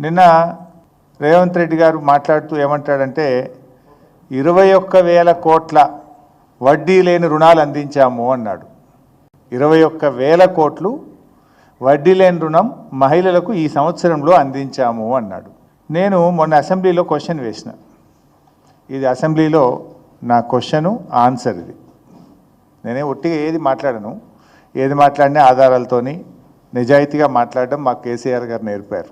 నిన్న రేవంత్ రెడ్డి గారు మాట్లాడుతూ ఏమంటాడంటే 21,000 కోట్ల వడ్డీ లేని రుణాలు అందించాము అన్నాడు. 21,000 కోట్లు వడ్డీ లేని రుణం మహిళలకు ఈ సంవత్సరంలో అందించాము అన్నాడు. నేను మొన్న అసెంబ్లీలో క్వశ్చన్ వేసిన, ఇది అసెంబ్లీలో నా క్వశ్చను ఆన్సర్. ఇది నేనే ఒట్టిగా ఏది మాట్లాడను, ఏది మాట్లాడినా ఆధారాలతోని నిజాయితీగా మాట్లాడడం మాకు కేసీఆర్ గారు నేర్పారు.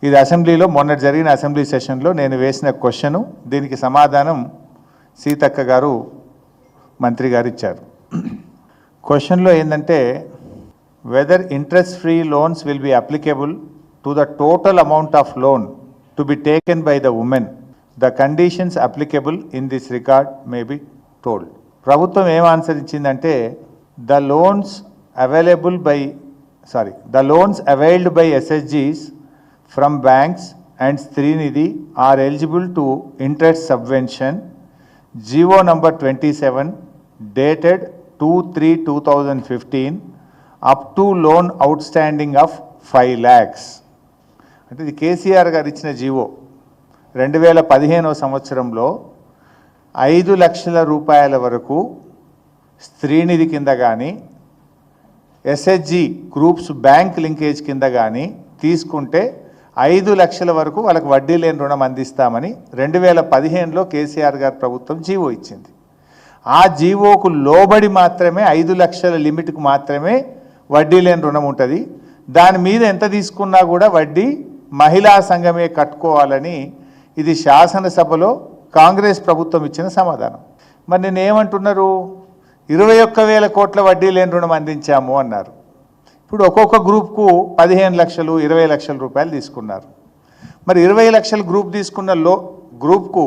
ఇది అసెంబ్లీలో మొన్న జరిగిన అసెంబ్లీ సెషన్లో నేను వేసిన క్వశ్చను, దీనికి సమాధానం సీతక్క గారు మంత్రి గారు ఇచ్చారు. క్వశ్చన్లో ఏంటంటే, whether interest free loans will be applicable to the total amount of loan to be taken by the women, the conditions applicable in this record may be told. ప్రభుత్వం ఏం ఆన్సర్ ఇచ్చిందంటే, the loans availed by SHGs from banks and Srinidhi are eligible to interest subvention. GO number 27 dated 2/3/2015 up to loan outstanding of 5 lakhs. అంటే ఇది కేసీఆర్ గారు ఇచ్చిన GO 2015వ సంవత్సరంలో 5 లక్షల రూపాయల వరకు స్త్రీనిధి కింద కానీ SHG గ్రూప్స్ బ్యాంక్ లింకేజ్ కింద కానీ తీసుకుంటే 5 లక్షల వరకు వాళ్ళకి వడ్డీ లేని రుణం అందిస్తామని 2015లో కేసీఆర్ గారు ప్రభుత్వం జీవో ఇచ్చింది. ఆ జీవోకు లోబడి మాత్రమే 5 లక్షల లిమిట్కు మాత్రమే వడ్డీ లేని రుణం ఉంటుంది. దాని మీద ఎంత తీసుకున్నా కూడా వడ్డీ మహిళా సంఘమే కట్టుకోవాలని ఇది శాసనసభలో కాంగ్రెస్ ప్రభుత్వం ఇచ్చిన సమాధానం. మరి నేను ఏమంటున్నారు, 21,000 కోట్ల వడ్డీ లేని రుణం అందించాము అన్నారు. ఇప్పుడు ఒక్కొక్క గ్రూప్కు 15 లక్షలు 20 లక్షల రూపాయలు తీసుకున్నారు. మరి 20 లక్షల గ్రూప్ తీసుకున్న గ్రూప్కు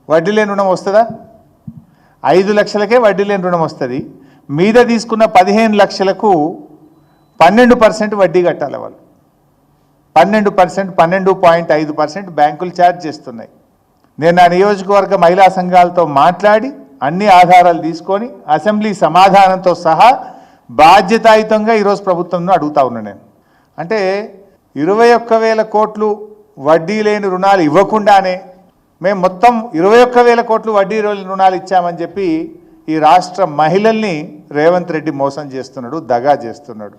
వడ్డీ లేని రుణం వస్తుందా? 5 లక్షలకే వడ్డీ లేని రుణం వస్తుంది. మీద తీసుకున్న 15 లక్షలకు 12% వడ్డీ కట్టాలి వాళ్ళు. 12%, 12.5% బ్యాంకులు ఛార్జ్ చేస్తున్నాయి. నేను నా నియోజకవర్గ మహిళా సంఘాలతో మాట్లాడి అన్ని ఆధారాలు తీసుకొని అసెంబ్లీ సమాధానంతో సహా బాధ్యతాయుతంగా ఈరోజు ప్రభుత్వంను అడుగుతా ఉన్నా నేను. అంటే 21,000 కోట్లు వడ్డీ లేని రుణాలు ఇవ్వకుండానే మేము మొత్తం 21,000 కోట్లు వడ్డీ లేని రుణాలు ఇచ్చామని చెప్పి ఈ రాష్ట్ర మహిళల్ని రేవంత్ రెడ్డి మోసం చేస్తున్నాడు, దగా చేస్తున్నాడు.